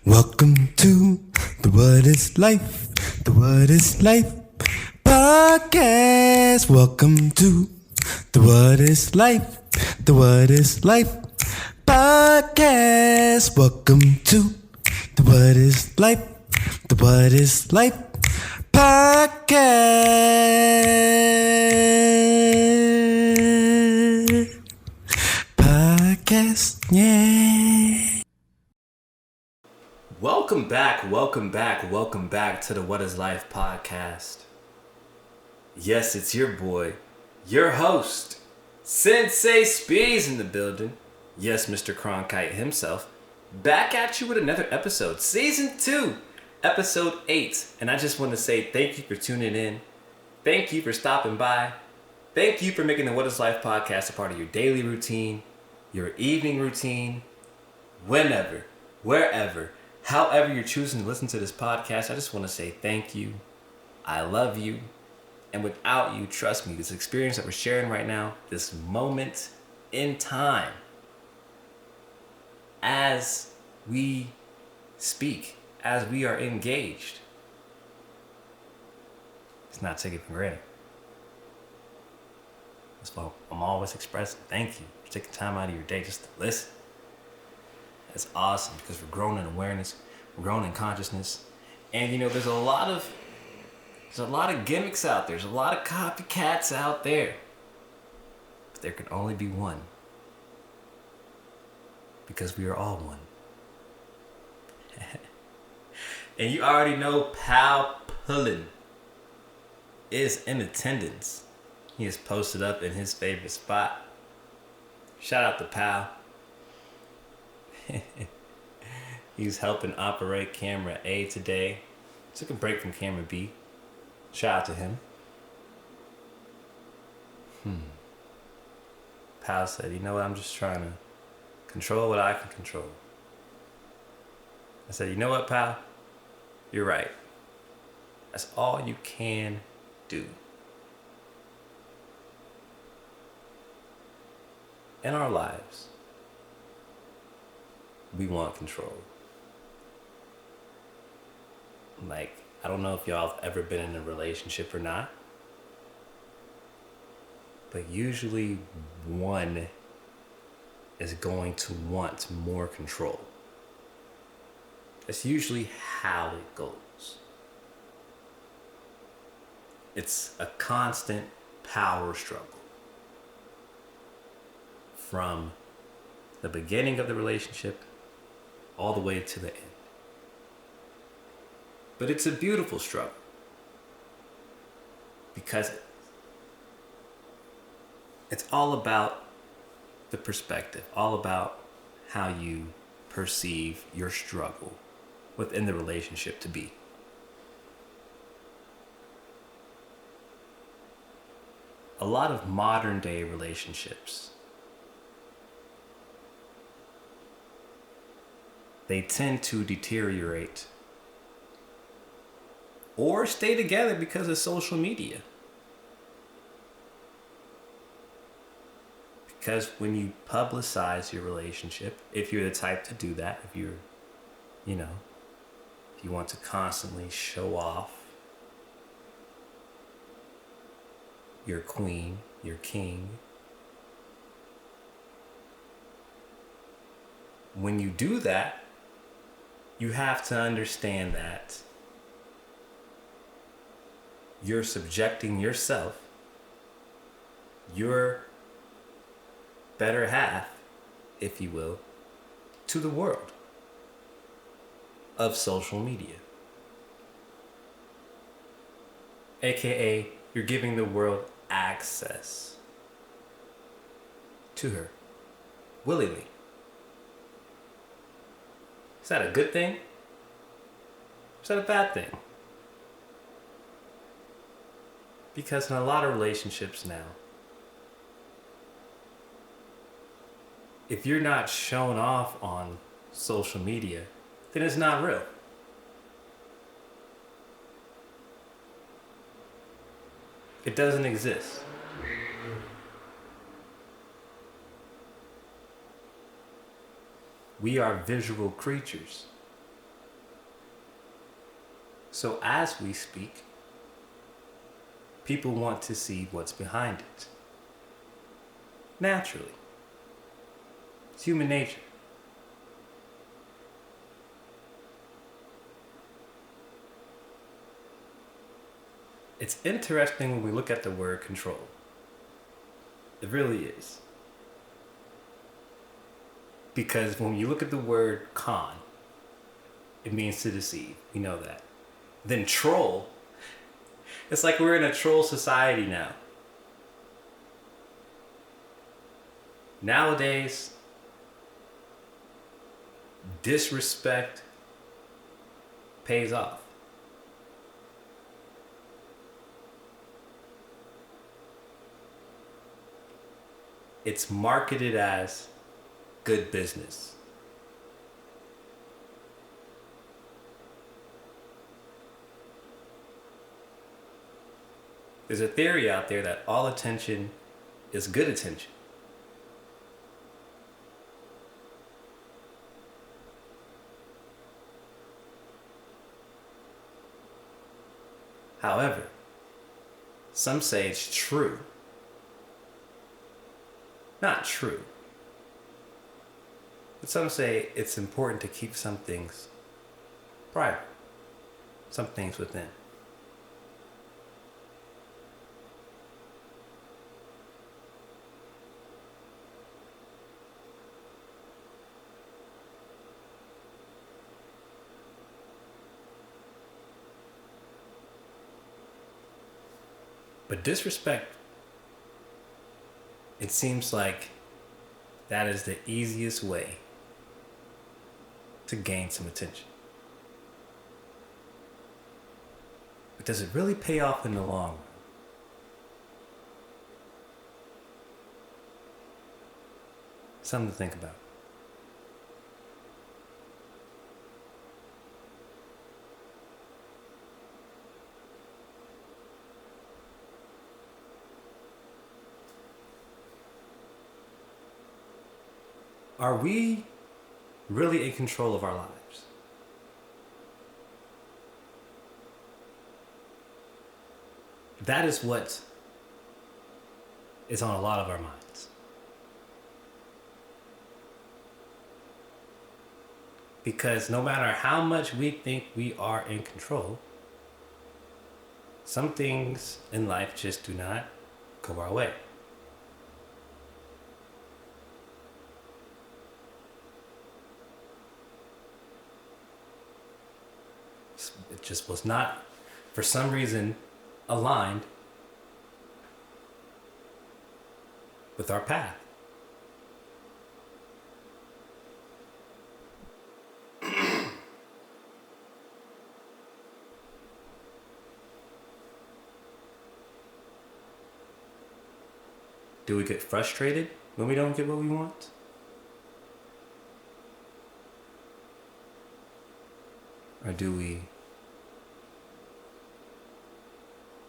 Welcome to the What is Life, the What is Life podcast. Welcome to the What is Life, the What is Life podcast. Welcome to the What is Life, the What is Life podcast, yeah. Welcome back to the What is Life podcast. Yes, it's your boy, your host, Sensei Spees in the building. Yes, Mr. Cronkite himself, back at you with another episode, season 2, episode 8. And I just want to say thank you for tuning in. Thank you for stopping by. Thank you for making the What is Life podcast a part of your daily routine, your evening routine, whenever, wherever. However you're choosing to listen to this podcast, I just want to say thank you. I love you. And without you, trust me, this experience that we're sharing right now, this moment in time, as we speak, as we are engaged, it's not taken for granted. That's why I'm always expressing thank you for taking time out of your day just to listen. That's awesome because we're growing in awareness, we're growing in consciousness, and you know there's a lot of gimmicks out there, there's a lot of copycats out there, but there can only be one because we are all one. And you already know Pal Pullin is in attendance. He is posted up in his favorite spot. Shout out to Pal. He's helping operate camera A today. Took a break from camera B. Shout out to him. Pal said, you know what, I'm just trying to control what I can control. I said, you know what, Pal? You're right. That's all you can do. In our lives, we want control. Like, I don't know if y'all have ever been in a relationship or not, but usually one is going to want more control. That's usually how it goes. It's a constant power struggle from the beginning of the relationship all the way to the end. But it's a beautiful struggle because it's all about the perspective, all about how you perceive your struggle within the relationship to be. A lot of modern day relationships, they tend to deteriorate or stay together because of social media. Because when you publicize your relationship, if you're the type to do that, if you're, if you want to constantly show off your queen, your king, when you do that, you have to understand that you're subjecting yourself, your better half, if you will, to the world of social media. AKA, you're giving the world access to her willingly. Is that a good thing? Is that a bad thing? Because in a lot of relationships now, if you're not showing off on social media, then it's not real. It doesn't exist. We are visual creatures. So as we speak, people want to see what's behind it. Naturally. It's human nature. It's interesting when we look at the word control. It really is. Because when you look at the word con, it means to deceive. We know that. Then troll, it's like we're in a troll society now. Nowadays, disrespect pays off. It's marketed as good business. There's a theory out there that all attention is good attention. However, some say it's true. Not true. But some say it's important to keep some things private, some things within. But disrespect, it seems like that is the easiest way to gain some attention. But does it really pay off in the long run? Something to think about. Are we really in control of our lives? That is what is on a lot of our minds. Because no matter how much we think we are in control, some things in life just do not go our way. It just was not, for some reason, aligned with our path. Do we get frustrated when we don't get what we want? Or do we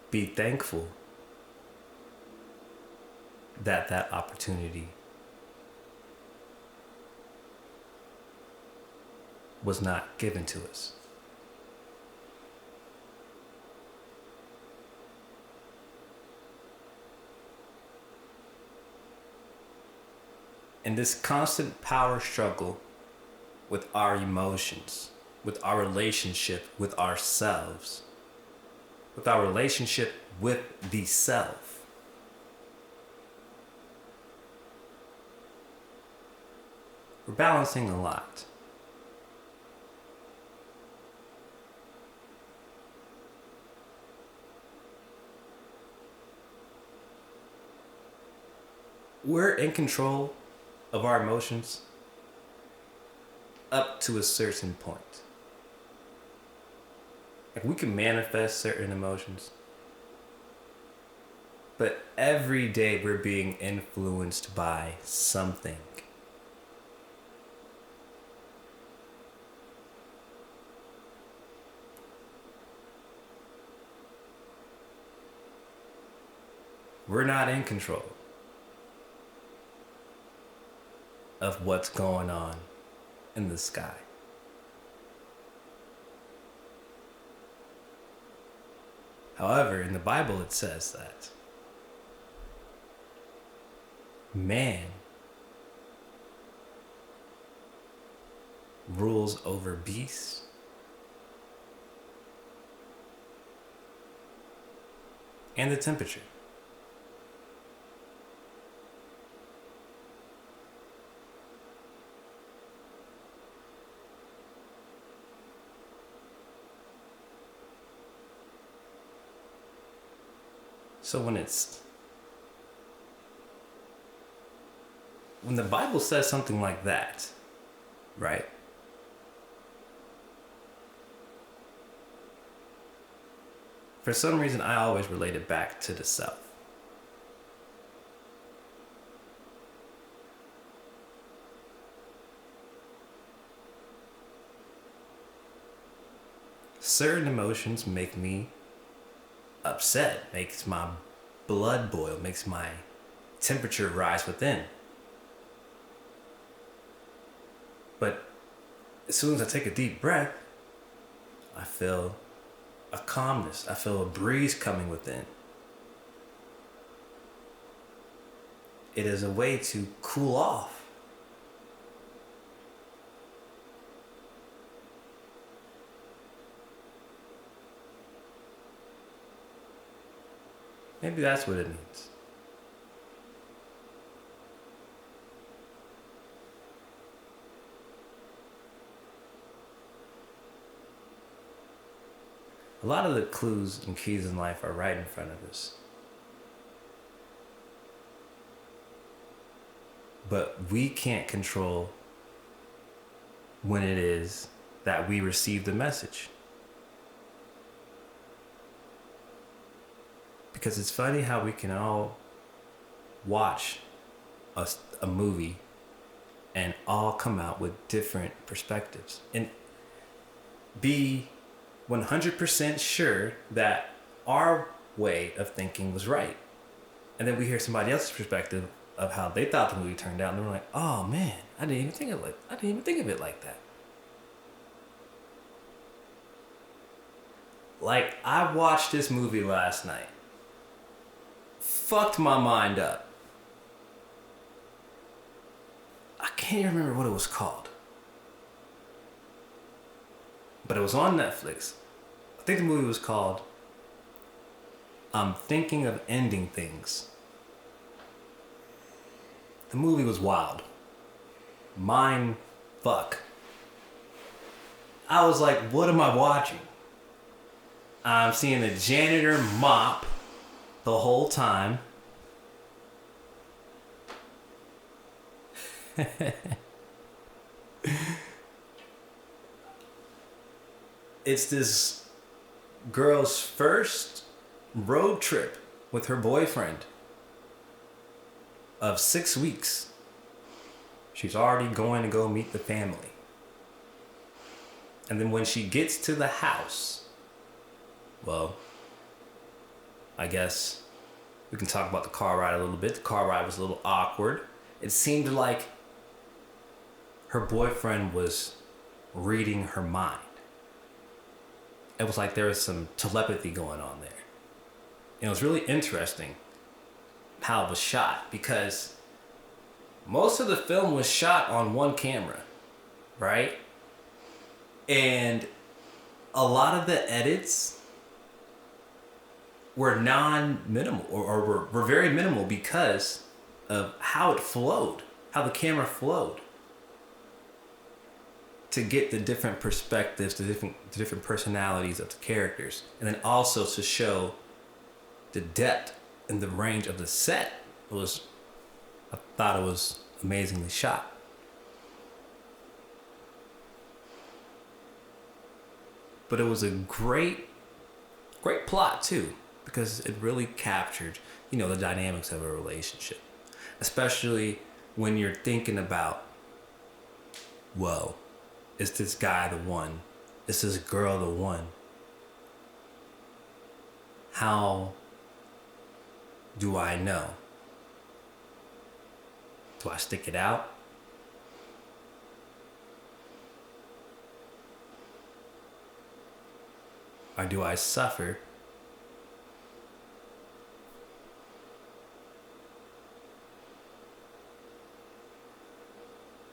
be thankful that that opportunity was not given to us? In this constant power struggle with our emotions, with our relationship with ourselves, with our relationship with the self, we're balancing a lot. We're in control of our emotions up to a certain point. Like we can manifest certain emotions, but every day we're being influenced by something. We're not in control of what's going on in the sky. However, in the Bible it says that man rules over beasts and the temperature. So when the Bible says something like that, right? For some reason, I always relate it back to the self. Certain emotions make me upset, makes my blood boil, makes my temperature rise within. But as soon as I take a deep breath, I feel a calmness. I feel a breeze coming within. It is a way to cool off. Maybe that's what it means. A lot of the clues and keys in life are right in front of us. But we can't control when it is that we receive the message. Because it's funny how we can all watch a movie and all come out with different perspectives and be 100% sure that our way of thinking was right. And then we hear somebody else's perspective of how they thought the movie turned out, and we're like, oh man, I didn't even think of it like that. Like, I watched this movie last night. Fucked my mind up. I can't even remember what it was called. But it was on Netflix. I think the movie was called I'm Thinking of Ending Things. The movie was wild. Mind fuck. I was like, what am I watching? I'm seeing the janitor mop the whole time. It's this girl's first road trip with her boyfriend of 6 weeks. She's already going to go meet the family. And then when she gets to the house, well, I guess we can talk about the car ride a little bit. The car ride was a little awkward. It seemed like her boyfriend was reading her mind. It was like there was some telepathy going on there. And it was really interesting how it was shot, because most of the film was shot on one camera, right? And a lot of the edits were non-minimal or were very minimal because of how it flowed, how the camera flowed, to get the different perspectives, the different personalities of the characters, and then also to show the depth and the range of the set. I thought it was amazingly shot. But it was a great plot too, because it really captured, the dynamics of a relationship, especially when you're thinking about, well, is this guy the one? Is this girl the one? How do I know? Do I stick it out? or do I suffer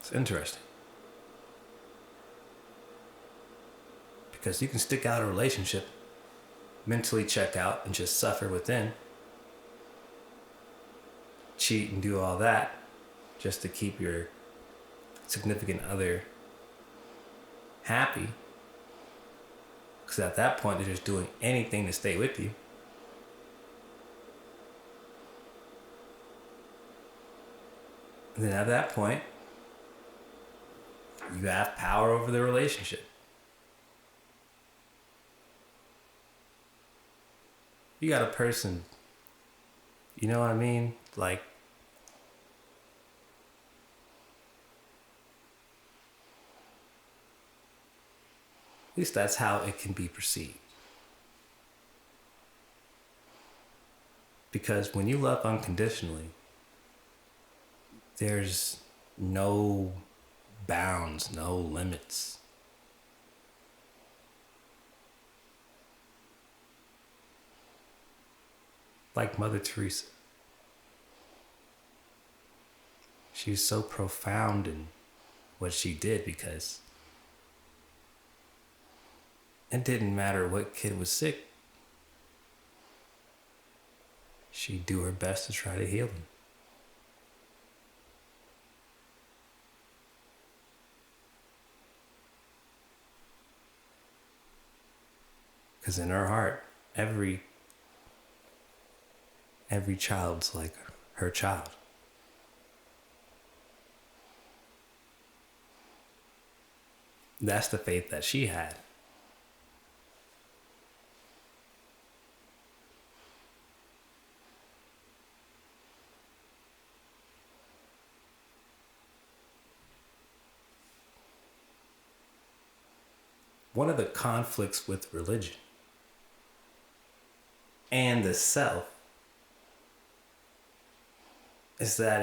It's interesting. Because you can stick out a relationship, mentally check out, and just suffer within. Cheat and do all that just to keep your significant other happy. Because at that point, they're just doing anything to stay with you. And then at that point, you have power over the relationship. You got a person, you know what I mean? Like, at least that's how it can be perceived. Because when you love unconditionally, there's no bounds, no limits. Like Mother Teresa. She's so profound in what she did because it didn't matter what kid was sick. She'd do her best to try to heal them. Because in her heart, every child's like her child. That's the faith that she had. One of the conflicts with religion and the self is that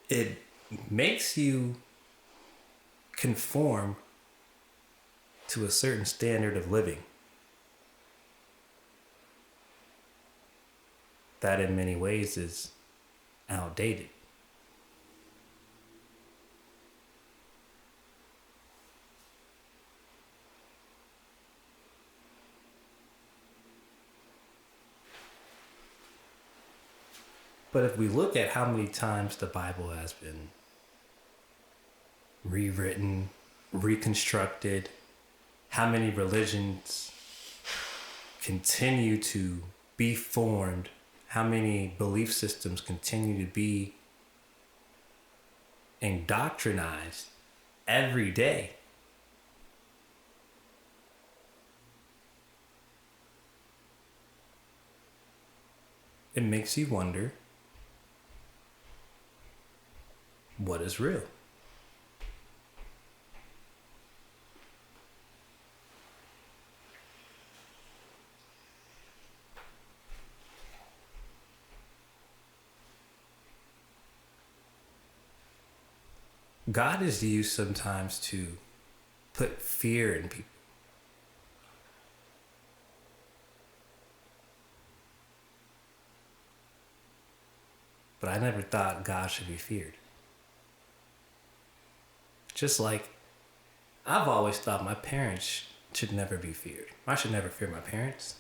it makes you conform to a certain standard of living that in many ways is outdated. But if we look at how many times the Bible has been rewritten, reconstructed, how many religions continue to be formed, how many belief systems continue to be indoctrinized every day. It makes you wonder, what is real? God is used sometimes to put fear in people. But I never thought God should be feared. Just like I've always thought my parents should never be feared. I should never fear my parents.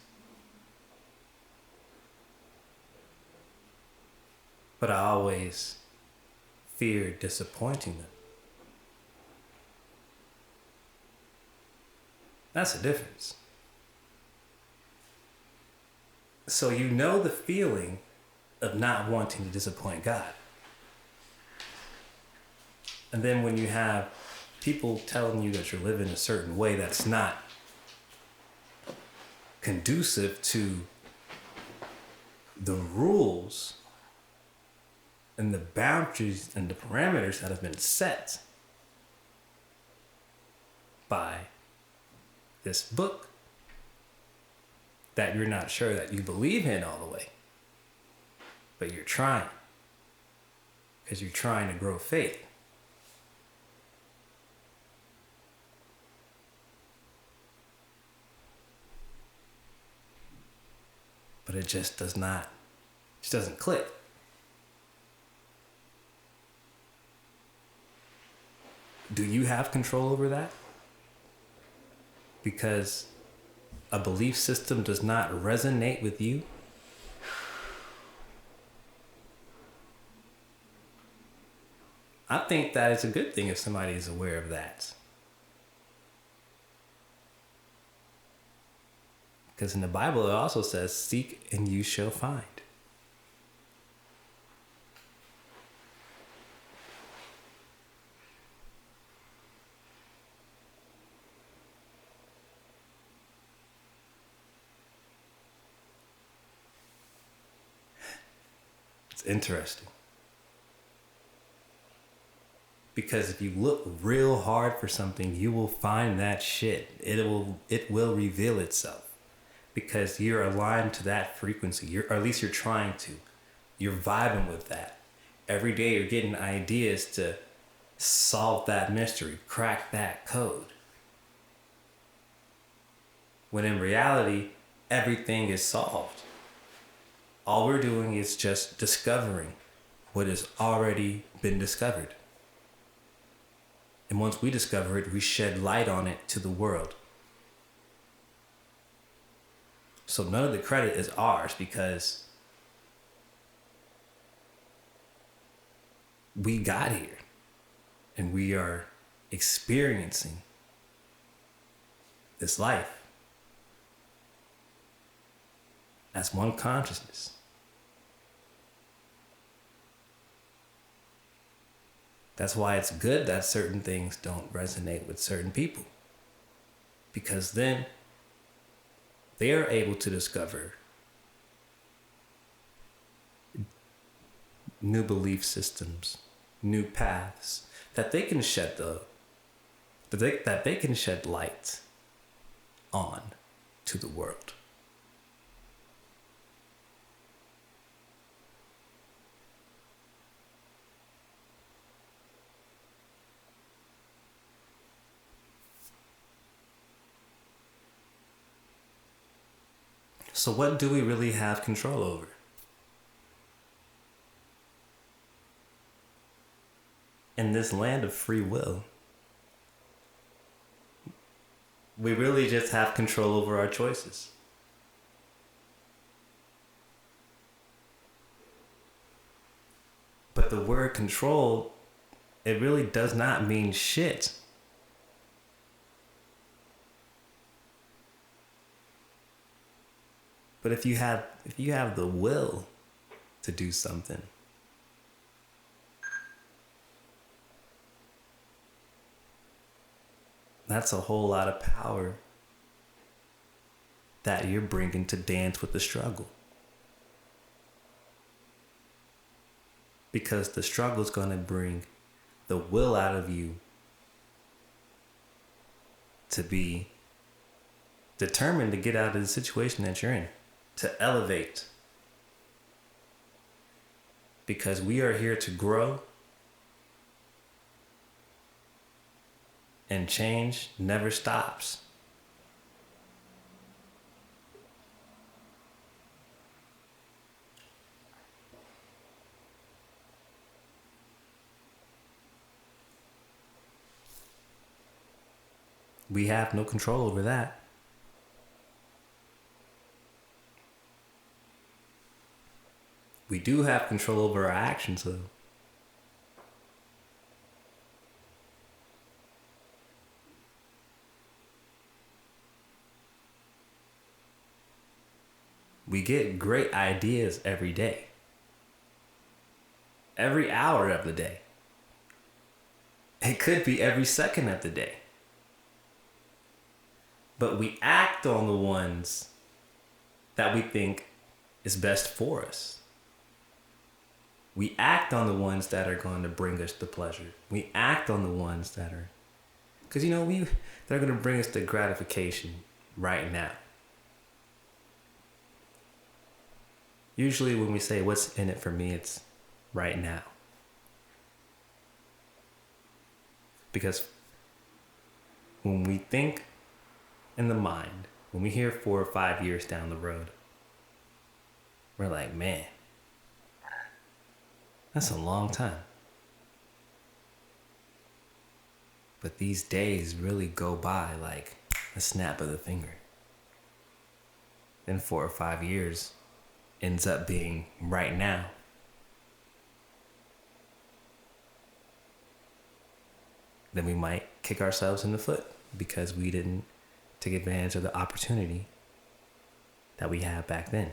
But I always feared disappointing them. That's the difference. So you know the feeling of not wanting to disappoint God. And then when you have people telling you that you're living a certain way that's not conducive to the rules and the boundaries and the parameters that have been set by this book that you're not sure that you believe in all the way, but you're trying because you're trying to grow faith. but it just doesn't click. Do you have control over that? Because a belief system does not resonate with you? I think that it's a good thing if somebody is aware of that. Because in the Bible, it also says, seek and you shall find. It's interesting. Because if you look real hard for something, you will find that shit. It will reveal itself. Because you're aligned to that frequency, or at least you're trying to. You're vibing with that. Every day you're getting ideas to solve that mystery, crack that code. When in reality, everything is solved. All we're doing is just discovering what has already been discovered. And once we discover it, we shed light on it to the world. So none of the credit is ours because we got here and we are experiencing this life as one consciousness. That's why it's good that certain things don't resonate with certain people. Because then they are able to discover new belief systems, new paths that they can shed that they can shed light on to the world. So what do we really have control over? In this land of free will, we really just have control over our choices. But the word control, it really does not mean shit. But if you have the will to do something, that's a whole lot of power that you're bringing to dance with the struggle. Because the struggle is going to bring the will out of you to be determined to get out of the situation that you're in, to elevate. Because we are here to grow, and change never stops. We have no control over that. We do have control over our actions, though. We get great ideas every day. Every hour of the day. It could be every second of the day. But we act on the ones that we think is best for us. We act on the ones that are going to bring us the pleasure. We act on the ones that are, because they're going to bring us the gratification right now. Usually when we say what's in it for me, it's right now. Because when we think in the mind, when we hear 4 or 5 years down the road, we're like, man, that's a long time. But these days really go by like a snap of the finger. Then 4 or 5 years ends up being right now. Then we might kick ourselves in the foot because we didn't take advantage of the opportunity that we had back then.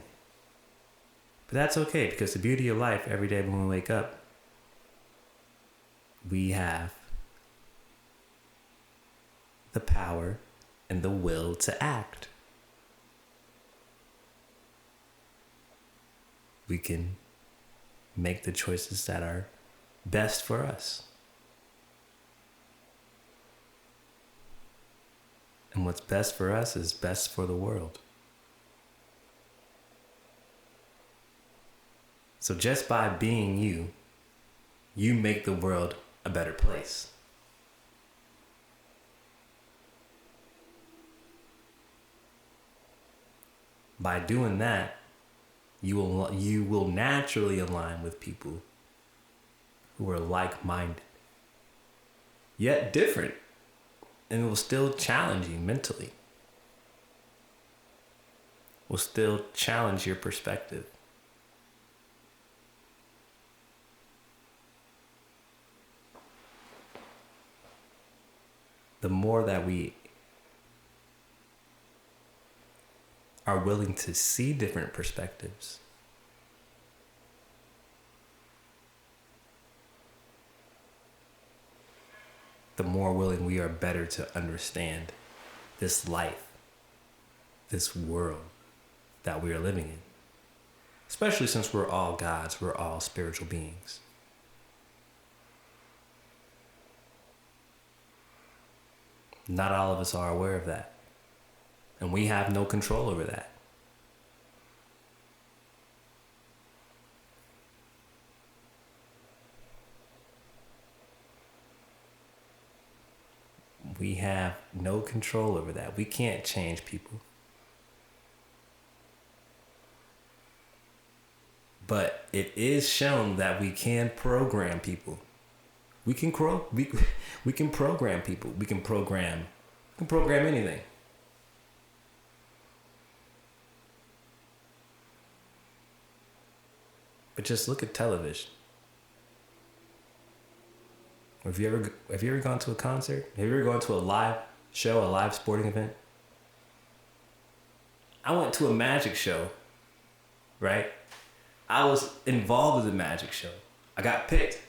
But that's okay, because the beauty of life, every day when we wake up, we have the power and the will to act. We can make the choices that are best for us. And what's best for us is best for the world. So just by being you, you make the world a better place. By doing that, you will naturally align with people who are like-minded, yet different, and will still challenge you mentally. Will still challenge your perspective. The more that we are willing to see different perspectives, the more willing we are better to understand this life, this world that we are living in. Especially since we're all gods, we're all spiritual beings. Not all of us are aware of that. And we have no control over that. We have no control over that. We can't change people. But it is shown that we can program people. We can program people. We can program anything. But just look at television. Have you ever gone to a concert? Have you ever gone to a live show, a live sporting event? I went to a magic show, right? I was involved in the magic show. I got picked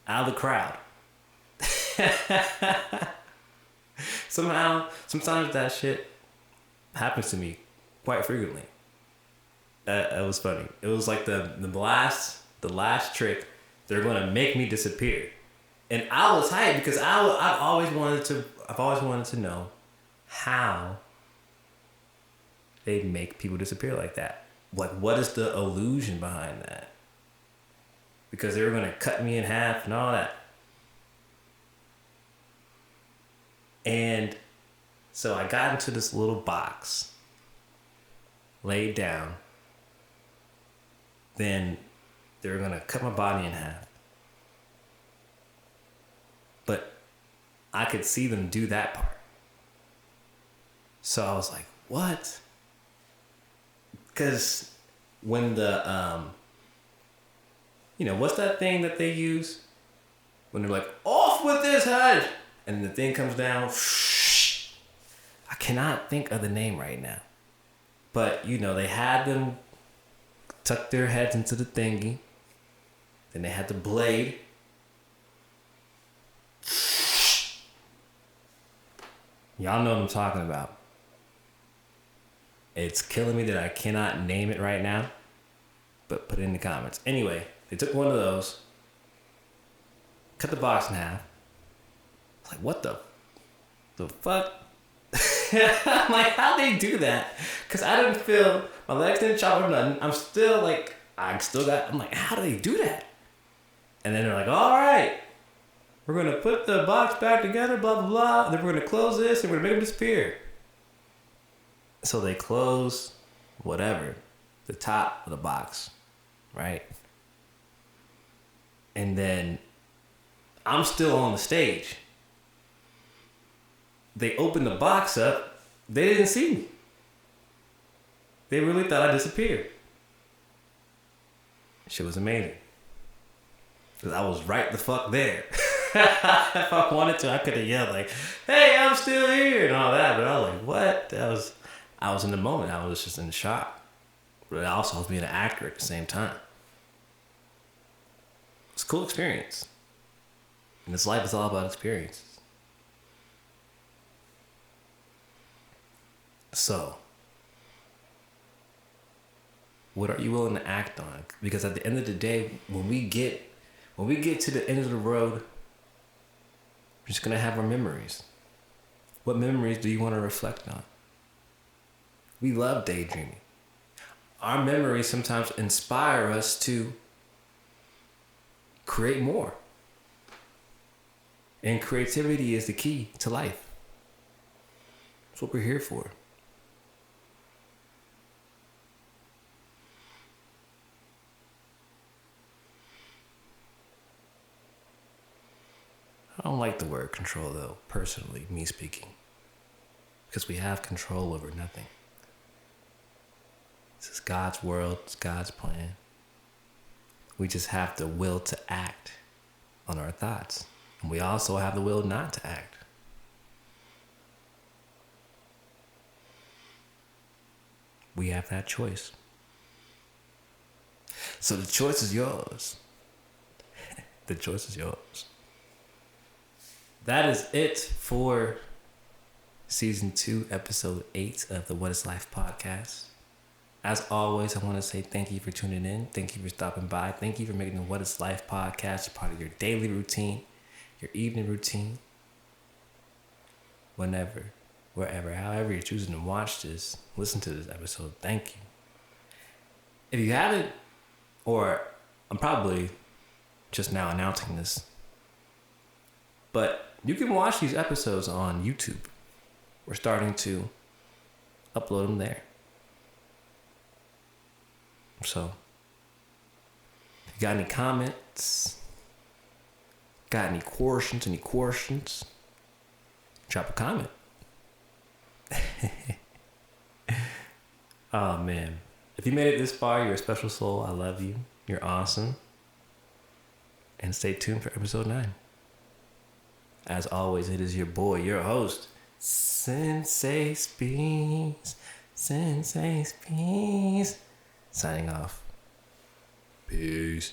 out of the crowd. Sometimes that shit happens to me quite frequently. It was funny. It was like the last trick. They're gonna make me disappear, and I was hyped because I've always wanted to know how they make people disappear like that. Like, what is the illusion behind that? Because they were gonna cut me in half and all that. And so I got into this little box, laid down. Then they were gonna cut my body in half. But I could see them do that part. So I was like, what? Because when the, what's that thing that they use? When they're like, off with his head! And the thing comes down. I cannot think of the name right now. But, they had them tuck their heads into the thingy. Then they had the blade. Y'all know what I'm talking about. It's killing me that I cannot name it right now. But put it in the comments. Anyway, they took one of those. Cut the box in half. I was like, what the fuck? I'm like, how'd they do that? Because I didn't feel, my legs didn't chop or nothing. I'm like, how do they do that? And then they're like, all right, we're going to put the box back together, blah, blah, blah. And then we're going to close this and we're going to make them disappear. So they close, whatever. the top of the box, right? And then I'm still on the stage. They opened the box up. They didn't see me. They really thought I disappeared. Shit was amazing. Because I was right the fuck there. If I wanted to, I could have yelled like, hey, I'm still here and all that. But I was like, what? I was in the moment. I was just in shock. But I also was being an actor at the same time. It's a cool experience. And this life is all about experiences. So, what are you willing to act on? Because at the end of the day, when we get to the end of the road, we're just gonna have our memories. What memories do you want to reflect on? We love daydreaming. Our memories sometimes inspire us to create more. And creativity is the key to life. That's what we're here for. I don't like the word control though, personally, me speaking. Because we have control over nothing. This is God's world, it's God's plan. We just have the will to act on our thoughts. And we also have the will not to act. We have that choice. So the choice is yours. The choice is yours. That is it for season 2, episode 8 of the What is Life podcast. As always, I want to say thank you for tuning in. Thank you for stopping by. Thank you for making the What is Life podcast a part of your daily routine, your evening routine, whenever, wherever, however you're choosing to watch this, listen to this episode. Thank you. If you haven't, or I'm probably just now announcing this, but you can watch these episodes on YouTube. We're starting to upload them there. So, if you got any comments, got any questions, drop a comment. Oh man. If you made it this far, you're a special soul. I love you. You're awesome. And stay tuned for episode 9. As always, it is your boy, your host, Sensei Speeds. Signing off. Peace.